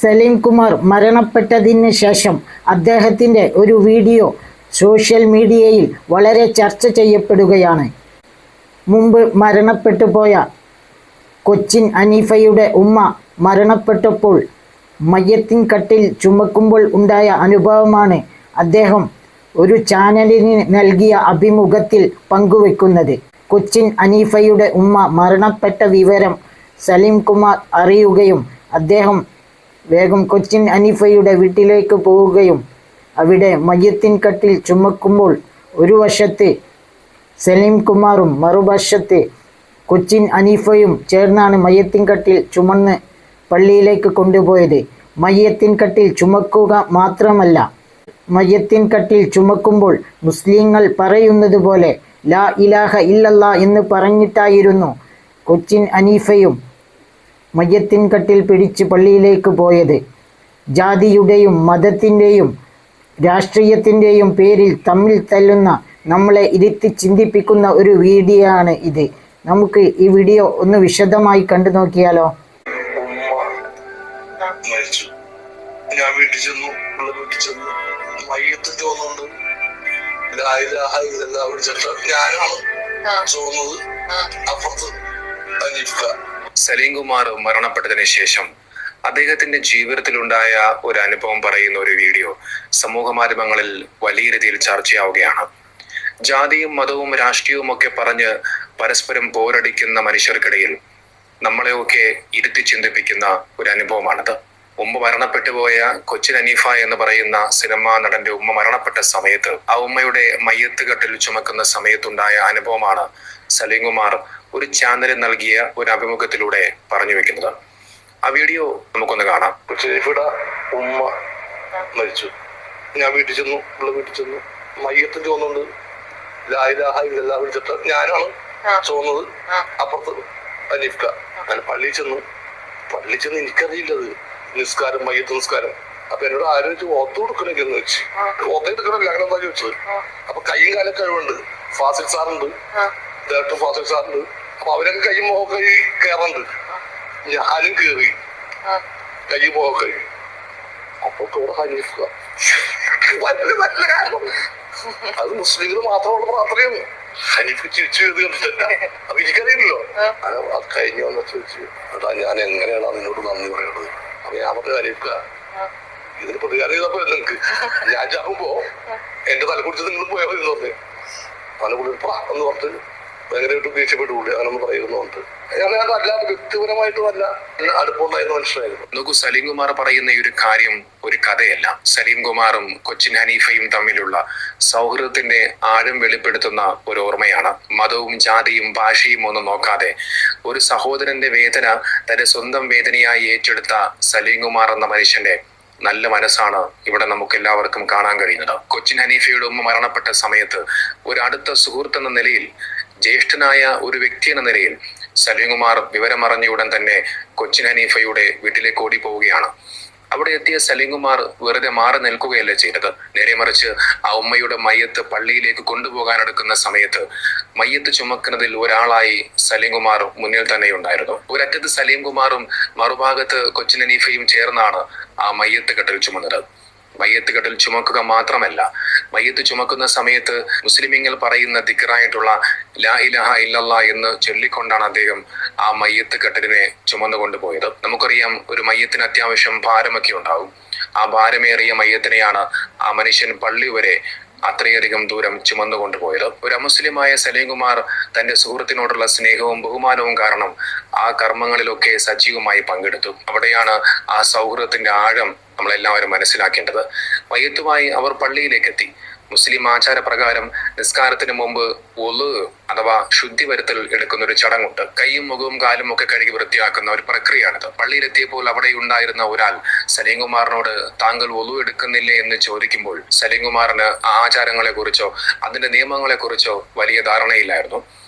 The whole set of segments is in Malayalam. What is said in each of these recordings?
സലീം കുമാർ മരണപ്പെട്ടതിന് ശേഷം അദ്ദേഹത്തിൻ്റെ ഒരു വീഡിയോ സോഷ്യൽ മീഡിയയിൽ വളരെ ചർച്ച ചെയ്യപ്പെടുകയാണ്. മുമ്പ് മരണപ്പെട്ടു പോയ കൊച്ചിൻ ഹനീഫയുടെ ഉമ്മ മരണപ്പെട്ടപ്പോൾ മയ്യത്തിൻ കട്ടിൽ ചുമക്കുമ്പോൾ ഉണ്ടായ അനുഭവമാണ് അദ്ദേഹം ഒരു ചാനലിന് നൽകിയ അഭിമുഖത്തിൽ പങ്കുവെക്കുന്നത്. കൊച്ചിൻ ഹനീഫയുടെ ഉമ്മ മരണപ്പെട്ട വിവരം സലീം കുമാർ അറിയുകയും അദ്ദേഹം വേഗം കൊച്ചിൻ ഹനീഫയുടെ വീട്ടിലേക്ക് പോവുകയും അവിടെ മയ്യത്തിൻ കട്ടിൽ ചുമക്കുമ്പോൾ ഒരു വശത്ത് സലീം കുമാറും മറുവശത്ത് കൊച്ചിൻ ഹനീഫയും ചേർന്നാണ് മയ്യത്തിൻ കട്ടിൽ ചുമന്ന് പള്ളിയിലേക്ക് കൊണ്ടുപോയത്. മയ്യത്തിൻ കട്ടിൽ ചുമക്കുക മാത്രമല്ല, മയ്യത്തിൻ കട്ടിൽ ചുമക്കുമ്പോൾ മുസ്ലിങ്ങൾ പറയുന്നത് പോലെ ലാ ഇലാഹ ഇല്ലല്ലാ എന്ന് പറഞ്ഞിട്ടായിരുന്നു കൊച്ചിൻ ഹനീഫയും മയ്യത്തിൻ കട്ടിൽ പിടിച്ച് പള്ളിയിലേക്ക് പോയത്. ജാതിയുടെയും മതത്തിൻ്റെയും രാഷ്ട്രീയത്തിൻ്റെയും പേരിൽ തമ്മിൽ തല്ലുന്ന നമ്മളെ ഇരുത്തി ചിന്തിപ്പിക്കുന്ന ഒരു വീഡിയോ ആണ് ഇത്. നമുക്ക് ഈ വീഡിയോ ഒന്ന് വിശദമായി കണ്ടു നോക്കിയാലോ. മരിച്ചു. ഞാൻ വീട്ടിൽ ചെന്നു, മയ്യത്ത് തോന്നുന്നുണ്ട് ഞാനാണ് തോന്നുന്നത്. അപ്പുറത്ത് സലീം കുമാർ മരണപ്പെട്ടതിന് ശേഷം അദ്ദേഹത്തിന്റെ ജീവിതത്തിലുണ്ടായ ഒരു അനുഭവം പറയുന്ന ഒരു വീഡിയോ സമൂഹ മാധ്യമങ്ങളിൽ വലിയ രീതിയിൽ ചർച്ചയാവുകയാണ്. ജാതിയും മതവും രാഷ്ട്രീയവും ഒക്കെ പറഞ്ഞ് പരസ്പരം പോരടിക്കുന്ന മനുഷ്യർക്കിടയിൽ നമ്മളെയൊക്കെ ഇരുത്തി ചിന്തിപ്പിക്കുന്ന ഒരു അനുഭവമാണത്. ഉമ്മ മരണപ്പെട്ടു പോയ കൊച്ചിൻ ഹനീഫ എന്ന് പറയുന്ന സിനിമാ നടന്റെ ഉമ്മ മരണപ്പെട്ട സമയത്ത് ആ ഉമ്മയുടെ മയ്യത്ത് കെട്ടിൽ ചുമക്കുന്ന സമയത്തുണ്ടായ അനുഭവമാണ് സലീം കുമാർ ഒരു ചാനലിൽ നൽകിയ ഒരു അഭിമുഖത്തിലൂടെ പറഞ്ഞു വെക്കുന്നത്. ആ വീഡിയോ നമുക്കൊന്ന് കാണാം. ഷെരീഫിയുടെ ഉമ്മ മരിച്ചു. ഞാൻ വീട്ടിൽ ചെന്നു, മയ്യത്ത് തോന്നുന്നുണ്ട് വിളിച്ചിട്ട് ഞാനാണ് തോന്നുന്നത്. അപ്പുറത്ത് ഹനീഫ്ക. ഞാൻ പള്ളിയിൽ ചെന്നു എനിക്കറിയില്ലത് നിസ്കാരം, മയ്യത്ത് നിസ്കാരം. അപ്പൊ എന്നോട് ആരോഗ്യം ഓത്ത് കൊടുക്കണമെന്ന് വെച്ച് ഓത്തെടുക്കണമല്ലോ, അങ്ങനെ എന്താ ചോദിച്ചത്. അപ്പൊ കൈയും കാലം കഴിവുണ്ട്. ഫാസിൽ സാറുണ്ട്, ഡയറക്ടർ ഫാസിൽ സാറുണ്ട്. അപ്പൊ അവരൊക്കെ കൈ മുഖം കയറുന്നുണ്ട്. ഞാനും കേറി കൈ മുഖം കഴി. അപ്പൊ കൂടെ ഹനീഫ്ക. അത് മുസ്ലിങ്ങൾ മാത്രമുള്ള പ്രാർത്ഥനയാണ്. ഹനീഫ് ചിരിച്ചു കണ്ടിട്ടല്ല. അപ്പൊ എനിക്കറിയില്ലല്ലോ. അത് കഴിഞ്ഞു വന്ന ചോദിച്ചു, അതാ ഞാൻ എങ്ങനെയാണ് നിന്നോട് നന്ദി പറയുന്നത്. അപ്പൊ ഞാൻ പറഞ്ഞ ഹനീഫ്ക, ഇതിന് പ്രതികാരം ചെയ്തപ്പോ നിങ്ങക്ക് ഞാൻ ചാകുമ്പോ എന്റെ തല കുടിച്ച് നിങ്ങൾ പോയാൽ മതി എന്ന് പറഞ്ഞു. അവനെ കുളിപ്പാ എന്ന് പറഞ്ഞിട്ട് ഭയങ്കരമായിട്ട് ദേഷ്യപ്പെട്ടുകൂടി അങ്ങനൊന്നും പറയുന്നുണ്ട്. അല്ലാതെ വ്യക്തിപരമായിട്ടുമല്ല അടുപ്പുണ്ടായിരുന്ന മനുഷ്യനായിരുന്നു. നോക്കൂ, സലീം കുമാർ പറയുന്ന ഈ ഒരു കാര്യം ഒരു കഥയല്ല. സലീം കുമാറും കൊച്ചിൻ ഹനീഫയും തമ്മിലുള്ള സൗഹൃദത്തിന്റെ ആഴം വെളിപ്പെടുത്തുന്ന ഒരു ഓർമ്മയാണ്. മതവും ജാതിയും ഭാഷയും ഒന്നും നോക്കാതെ ഒരു സഹോദരന്റെ വേദന തന്റെ സ്വന്തം വേദനയായി ഏറ്റെടുത്ത സലീം കുമാർ എന്ന മനുഷ്യന്റെ നല്ല മനസ്സാണ് ഇവിടെ നമുക്ക് എല്ലാവർക്കും കാണാൻ കഴിയുന്നത്. കൊച്ചിൻ ഹനീഫയുടെ ഉമ്മ മരണപ്പെട്ട സമയത്ത് ഒരു അടുത്ത സുഹൃത്ത് എന്ന നിലയിൽ, ജ്യേഷ്ഠനായ ഒരു വ്യക്തി എന്ന നിലയിൽ സലീം കുമാർ വിവരമറിഞ്ഞ ഉടൻ തന്നെ കൊച്ചിൻ ഹനീഫയുടെ വീട്ടിലേക്ക് ഓടി പോവുകയാണ്. അവിടെ എത്തിയ സലീം കുമാർ വെറുതെ മാറി നിൽക്കുകയല്ല ചെയ്തത്. നേരെ മറിച്ച് ആ ഉമ്മയുടെ മയ്യത്ത് പള്ളിയിലേക്ക് കൊണ്ടുപോകാൻ എടുക്കുന്ന സമയത്ത് മയ്യത്ത് ചുമക്കുന്നതിൽ ഒരാളായി സലീം കുമാർ മുന്നിൽ തന്നെ ഉണ്ടായിരുന്നു. ഒരറ്റത്ത് സലീം കുമാറും മറുഭാഗത്ത് കൊച്ചിൻ ഹനീഫയും ചേർന്നാണ് ആ മയ്യത്ത് കെട്ടിൽ ചുമന്നത്. മയ്യത്ത് കെട്ടിൽ ചുമക്കുക മാത്രമല്ല, മയ്യത്ത് ചുമക്കുന്ന സമയത്ത് മുസ്ലിമീങ്ങൾ പറയുന്ന ദിക്റായിട്ടുള്ള ലാ ഇലാഹ ഇല്ലല്ലാ എന്ന് ചൊല്ലിക്കൊണ്ടാണ് അദ്ദേഹം ആ മയ്യത്ത് കെട്ടിലിനെ ചുമന്നു കൊണ്ടുപോയത്. നമുക്കറിയാം, ഒരു മയ്യത്തിന് അത്യാവശ്യം ഭാരമൊക്കെ ഉണ്ടാവും. ആ ഭാരമേറിയ മയ്യത്തിനെയാണ് ആ മനുഷ്യൻ പള്ളി വരെ അത്രയധികം ദൂരം ചുമന്നു കൊണ്ടുപോയത്. ഒരു അമുസ്ലിമായ സലീം കുമാർ തന്റെ സുഹൃത്തിനോടുള്ള സ്നേഹവും ബഹുമാനവും കാരണം ആ കർമ്മങ്ങളിലൊക്കെ സജീവമായി പങ്കെടുത്തു. അവിടെയാണ് ആ സൗഹൃദത്തിന്റെ ആഴം നമ്മളെല്ലാവരും മനസ്സിലാക്കേണ്ടത്. മയ്യത്തുമായി അവർ പള്ളിയിലേക്ക് എത്തി. മുസ്ലിം ആചാരപ്രകാരം നിസ്കാരത്തിന് മുമ്പ് ഒളു അഥവാ ശുദ്ധി വരുത്തൽ എടുക്കുന്ന ഒരു ചടങ്ങുണ്ട്. കൈയും മുഖവും കാലും ഒക്കെ കഴുകി വൃത്തിയാക്കുന്ന ഒരു പ്രക്രിയയാണിത്. പള്ളിയിലെത്തിയപ്പോൾ അവിടെ ഉണ്ടായിരുന്ന ഒരാൾ സലീം കുമാറിനോട് താങ്കൾ ഒളു എടുക്കുന്നില്ലേ എന്ന് ചോദിക്കുമ്പോൾ സലീം കുമാറിന് ആ ആചാരങ്ങളെ കുറിച്ചോ അതിന്റെ നിയമങ്ങളെ കുറിച്ചോ വലിയ ധാരണയില്ലായിരുന്നു.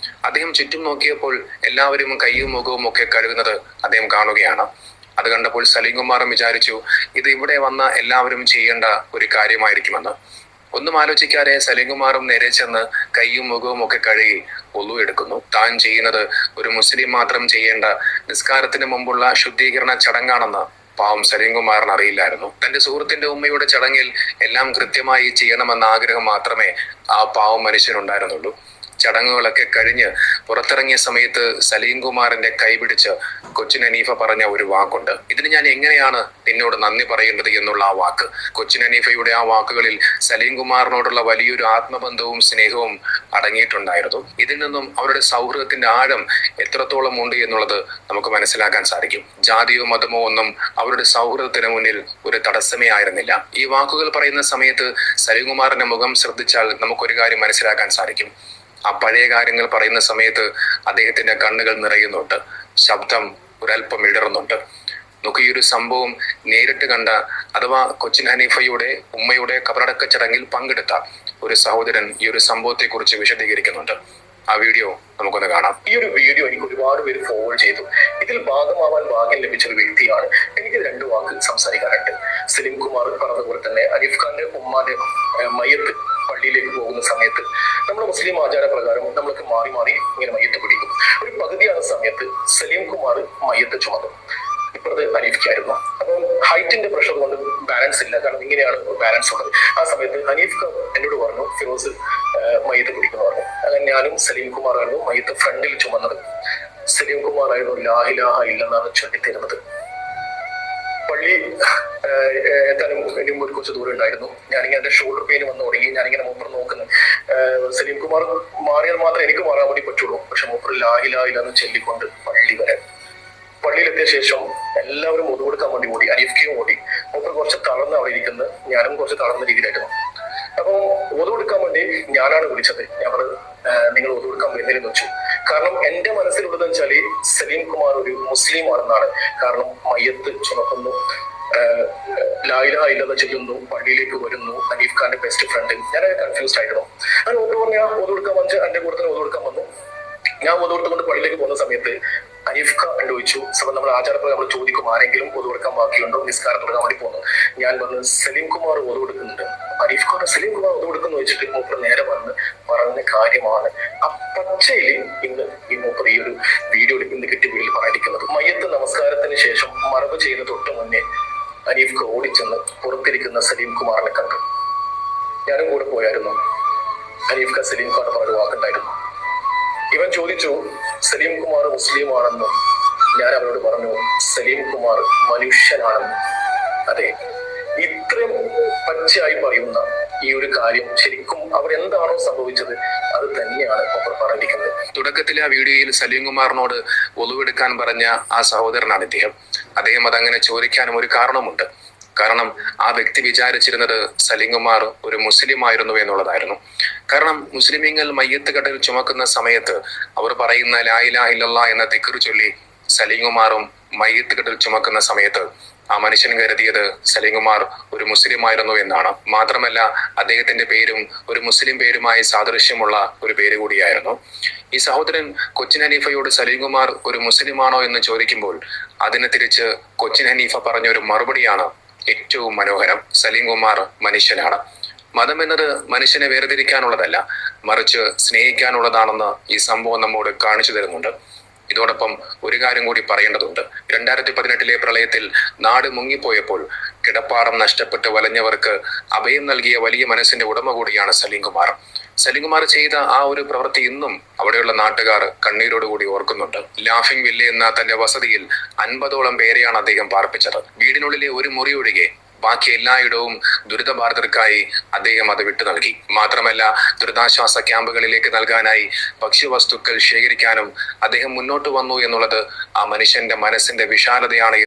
അദ്ദേഹം ചുറ്റും നോക്കിയപ്പോൾ എല്ലാവരും കൈയും മുഖവും ഒക്കെ കഴുകുന്നത് അദ്ദേഹം കാണുകയാണ്. അത് കണ്ടപ്പോൾ സലീം കുമാറും വിചാരിച്ചു, ഇത് ഇവിടെ വന്ന എല്ലാവരും ചെയ്യേണ്ട ഒരു കാര്യമായിരിക്കുമെന്ന്. ഒന്നും ആലോചിക്കാതെ സലീം കുമാറും നേരെ ചെന്ന് കൈയും മുഖവും ഒക്കെ കഴുകി ഒളു എടുക്കുന്നു. താൻ ചെയ്യുന്നത് ഒരു മുസ്ലിം മാത്രം ചെയ്യേണ്ട നിസ്കാരത്തിന് മുമ്പുള്ള ശുദ്ധീകരണ ചടങ്ങാണെന്ന് പാവം സലീം കുമാറിന് അറിയില്ലായിരുന്നു. തന്റെ സുഹൃത്തിന്റെ ഉമ്മയുടെ ചടങ്ങിൽ എല്ലാം കൃത്യമായി ചെയ്യണമെന്ന ആഗ്രഹം മാത്രമേ ആ പാവം മനുഷ്യനുണ്ടായിരുന്നുള്ളൂ. ചടങ്ങുകളൊക്കെ കഴിഞ്ഞ് പുറത്തിറങ്ങിയ സമയത്ത് സലീം കുമാറിന്റെ കൈപിടിച്ച് കൊച്ചിൻ ഹനീഫ പറഞ്ഞ ഒരു വാക്കുണ്ട്. ഇതിന് ഞാൻ എങ്ങനെയാണ് നിന്നോട് നന്ദി പറയേണ്ടത് എന്നുള്ള ആ വാക്ക്. കൊച്ചിൻ ഹനീഫയുടെ ആ വാക്കുകളിൽ സലീം കുമാറിനോടുള്ള വലിയൊരു ആത്മബന്ധവും സ്നേഹവും അടങ്ങിയിട്ടുണ്ടായിരുന്നു. ഇതിൽ നിന്നും അവരുടെ സൗഹൃദത്തിന്റെ ആഴം എത്രത്തോളം ഉണ്ട് എന്നുള്ളത് നമുക്ക് മനസ്സിലാക്കാൻ സാധിക്കും. ജാതിയോ മതമോ ഒന്നും അവരുടെ സൗഹൃദത്തിന് മുന്നിൽ ഒരു തടസ്സമേ ആയിരുന്നില്ല. ഈ വാക്കുകൾ പറയുന്ന സമയത്ത് സലീം കുമാറിന്റെ മുഖം ശ്രദ്ധിച്ചാൽ നമുക്കൊരു കാര്യം മനസ്സിലാക്കാൻ സാധിക്കും. ആ പഴയ കാര്യങ്ങൾ പറയുന്ന സമയത്ത് അദ്ദേഹത്തിന്റെ കണ്ണുകൾ നിറയുന്നുണ്ട്, ശബ്ദം ഒരല്പം ഇടറുന്നുണ്ട്. നമുക്ക് ഈ ഒരു സംഭവം നേരിട്ട് കണ്ട, അഥവാ കൊച്ചിൻ ഹനീഫയുടെ ഉമ്മയുടെ കബറടക്ക ചടങ്ങിൽ പങ്കെടുത്ത ഒരു സഹോദരൻ ഈ ഒരു സംഭവത്തെ കുറിച്ച് വിശദീകരിക്കുന്നുണ്ട്. ആ വീഡിയോ നമുക്കൊന്ന് കാണാം. ഈ ഒരു വീഡിയോ എനിക്ക് ഒരുപാട് പേര് ഫോർവേഡ് ചെയ്തു. ഇതിൽ ഭാഗമാവാൻ ഭാഗ്യം ലഭിച്ച ഒരു വ്യക്തിയാണ്. എനിക്ക് 2 വാക്ക് സംസാരിക്കാനുണ്ട്. സലീം കുമാർ പറഞ്ഞതുപോലെ തന്നെ അനീഫ് ഖാന്റെ ഉമ്മാന്റെ മയ്യത്ത് പള്ളിയിലേക്ക് പോകുന്ന സമയത്ത് നമ്മുടെ മുസ്ലിം ആചാരപ്രകാരം നമ്മൾക്ക് മാറി മാറി ഇങ്ങനെ മയ്യത്ത് പിടിക്കും. ഒരു പകുതിയാണ് സമയത്ത് സലീം കുമാർ മയ്യത്ത് ചുമതും. ഇപ്പോഴത്തെ ഹനീഫ്ക്കായിരുന്നു. അപ്പം ഹൈറ്റിന്റെ പ്രഷർ കൊണ്ട് ബാലൻസ് ഇല്ല, കാരണം ഇങ്ങനെയാണ് ബാലൻസ് ഉള്ളത്. ആ സമയത്ത് ഹനീഫ് എന്നോട് പറഞ്ഞു, ഫിറോസ് മയ്യത്ത് പിടിക്കുന്നു പറഞ്ഞു. അങ്ങനെ ഞാനും സലീം കുമാറായിരുന്നു മയ്യത്ത് ഫ്രണ്ടിൽ ചുമന്നത്. സലീം കുമാർ ആയിരുന്നു ലാ ഇലാഹ ഇല്ലെന്നാണ് ചൊല്ലിത്തരുന്നത്. പള്ളി എത്താനും ഇനിയും ഒരു കുറച്ച് ദൂരം ഉണ്ടായിരുന്നു. ഞാനിങ്ങനെ എന്റെ ഷോൾഡർ പെയിൻ വന്ന് തുടങ്ങി. ഞാനിങ്ങനെ മൂപ്പർ നോക്കുന്നു. സലീം കുമാർ മാറിയാൽ മാത്രമേ എനിക്ക് മാറാൻ വേണ്ടി പറ്റുള്ളൂ. പക്ഷെ മൂപ്പർ ലാ ഇലാഹ ഇല്ലെന്ന് ചൊല്ലിക്കൊണ്ട് പള്ളിയിലെത്തിയ ശേഷം എല്ലാവരും ഒതു കൊടുക്കാൻ വേണ്ടി ഓടി. അനീഫ്ക്കയും ഓടി. മൂപ്പർ കുറച്ച് തളർന്ന് അവിടെ ഇരിക്കുന്നത്, ഞാനും കുറച്ച് തളർന്ന രീതിയിലായിരുന്നു. അപ്പൊ ഒതു കൊടുക്കാൻ വേണ്ടി ഞാനാണ് വിളിച്ചത്. ഞാൻ പറഞ്ഞു, നിങ്ങൾ ഒതു കൊടുക്കാൻ വരുന്നതിലെന്ന് വെച്ചു. കാരണം എന്റെ മനസ്സിലുള്ളതെന്ന് വെച്ചാല് സലീം കുമാർ ഒരു മുസ്ലിം ആണെന്നാണ്. കാരണം മയ്യത്ത് ചുമക്കുന്നു, ലാ ഇലാഹ ഇല്ലല്ലാഹ് ചൊല്ലുന്നു, പള്ളിയിലേക്ക് വരുന്നു, അനീഫ് ഖാന്റെ ബെസ്റ്റ് ഫ്രണ്ട്. ഞാൻ കൺഫ്യൂസ്ഡ് ആയിരുന്നു. അങ്ങനെ ഒതു പറഞ്ഞ ഒതു കൊടുക്കാൻ വന്ന് എന്റെ കൂടെ തന്നെ ഒതു കൊടുക്കാൻ വന്നു. ഞാൻ ഒതു കൊടുത്തുകൊണ്ട് പള്ളിയിലേക്ക് പോകുന്ന സമയത്ത് അനീഫ് ഖാൻ ചോദിച്ചു, നമ്മുടെ ആചാരപ്രകാരം നമ്മൾ ചോദിക്കും ആരെങ്കിലും ഒതു കൊടുക്കാൻ ബാക്കിയുണ്ടോ, നിസ്കാരം തുടങ്ങാൻ വേണ്ടി പോകുന്നു. ഞാൻ പറഞ്ഞു സലീം കുമാർ ഒതു കൊടുക്കുന്നുണ്ട്. അനീഫ് ഖാൻ സലീം കുമാർ ഒതു കൊടുക്കുന്നു വെച്ചിട്ട് മൂപ്പർ നേരെ വന്ന് പറഞ്ഞ കാര്യമാണ് ആ പച്ചയിൽ ഇന്ന് ഈ മൂപ്പർ ഈ ഒരു വീഡിയോ ഇന്ന് കിട്ടിയ വീഡിയോയിൽ പറഞ്ഞിരിക്കുന്നത്. മയ്യത്ത് നമസ്കാരത്തിന് ശേഷം മറവ് ചെയ്യുന്ന തൊട്ട് മുന്നേ അനീഫ് ഖാൻ ഓടിച്ചെന്ന് പുറത്തിരിക്കുന്ന സലീം കുമാറിനെ കണ്ടു. ഞാനും കൂടെ പോയായിരുന്നു. അനീഫ് ഖാൻ സലീം ഖാൻ പറഞ്ഞ വാക്കുണ്ടായിരുന്നു. ഇവൻ ചോദിച്ചു സലീം കുമാർ മുസ്ലിം ആണെന്ന്. ഞാൻ അവരോട് പറഞ്ഞു സലീം കുമാർ മനുഷ്യനാണെന്ന്. അതെ, ഇത്രയും പച്ചയായി പറയുന്ന ഈ ഒരു കാര്യം ശരിക്കും അവരെന്താണോ സംഭവിച്ചത് അത് തന്നെയാണ് അവർ പറഞ്ഞിരിക്കുന്നത്. തുടക്കത്തിൽ ആ വീഡിയോയിൽ സലീം കുമാറിനോട് ഒളിവെടുക്കാൻ പറഞ്ഞ ആ സഹോദരനാണ് ഇദ്ദേഹം. അദ്ദേഹം അതങ്ങനെ ചോദിക്കാനും ഒരു കാരണമുണ്ട്. കാരണം ആ വ്യക്തി വിചാരിച്ചിരുന്നത് സലീം കുമാർ ഒരു മുസ്ലിം ആയിരുന്നു എന്നുള്ളതായിരുന്നു. കാരണം മുസ്ലിമീങ്ങൾ മയ്യത്ത് കടൽ ചുമക്കുന്ന സമയത്ത് അവർ പറയുന്ന ലാ ഇലാഹ ഇല്ലല്ലാഹ് എന്ന ദിക്ർ ചൊല്ലി സലീം കുമാറും മയ്യത്ത് കടൽ ചുമക്കുന്ന സമയത്ത് ആ മനുഷ്യൻ കരുതിയത് സലീം കുമാർ ഒരു മുസ്ലിം ആയിരുന്നു എന്നാണ്. മാത്രമല്ല അദ്ദേഹത്തിന്റെ പേരും ഒരു മുസ്ലിം പേരുമായി സാദൃശ്യമുള്ള ഒരു പേര് കൂടിയായിരുന്നു. ഈ സഹോദരൻ കൊച്ചിൻ ഹനീഫയോട് സലീം കുമാർ ഒരു മുസ്ലിമാണോ എന്ന് ചോദിക്കുമ്പോൾ അതിന് തിരിച്ച് കൊച്ചിൻ ഹനീഫ പറഞ്ഞ ഒരു മറുപടിയാണ് ഏറ്റവും മനോഹരം. സലീം കുമാർ മനുഷ്യനാണ്. മതം എന്നത് മനുഷ്യനെ വേർതിരിക്കാനുള്ളതല്ല, മറിച്ച് സ്നേഹിക്കാനുള്ളതാണെന്ന് ഈ സംഭവം നമ്മോട് കാണിച്ചു തരുന്നുണ്ട്. ഇതോടൊപ്പം ഒരു കാര്യം കൂടി പറയേണ്ടതുണ്ട്. 2018 പ്രളയത്തിൽ നാട് മുങ്ങിപ്പോയപ്പോൾ കിടപ്പാടം നഷ്ടപ്പെട്ട് വലഞ്ഞവർക്ക് അഭയം നൽകിയ വലിയ മനസ്സിന്റെ ഉടമ കൂടിയാണ് സലീം കുമാർ. സലീം കുമാർ ചെയ്ത ആ ഒരു പ്രവൃത്തി ഇന്നും അവിടെയുള്ള നാട്ടുകാർ കണ്ണീരോടുകൂടി ഓർക്കുന്നുണ്ട്. ലാഫിംഗ് വില്ല എന്ന തന്റെ വസതിയിൽ 50ഓളം പേരെയാണ് അദ്ദേഹം പാർപ്പിച്ചത്. വീടിനുള്ളിലെ ഒരു മുറി ഒഴികെ ബാക്കി എല്ലായിടവും ദുരിതബാധിതർക്കായി അദ്ദേഹം അത് വിട്ടു നൽകി. മാത്രമല്ല ദുരിതാശ്വാസ ക്യാമ്പുകളിലേക്ക് നൽകാനായി ഭക്ഷ്യവസ്തുക്കൾ ശേഖരിക്കാനും അദ്ദേഹം മുന്നോട്ട് വന്നു എന്നുള്ളത് ആ മനുഷ്യന്റെ മനസ്സിന്റെ വിശാലതയാണ്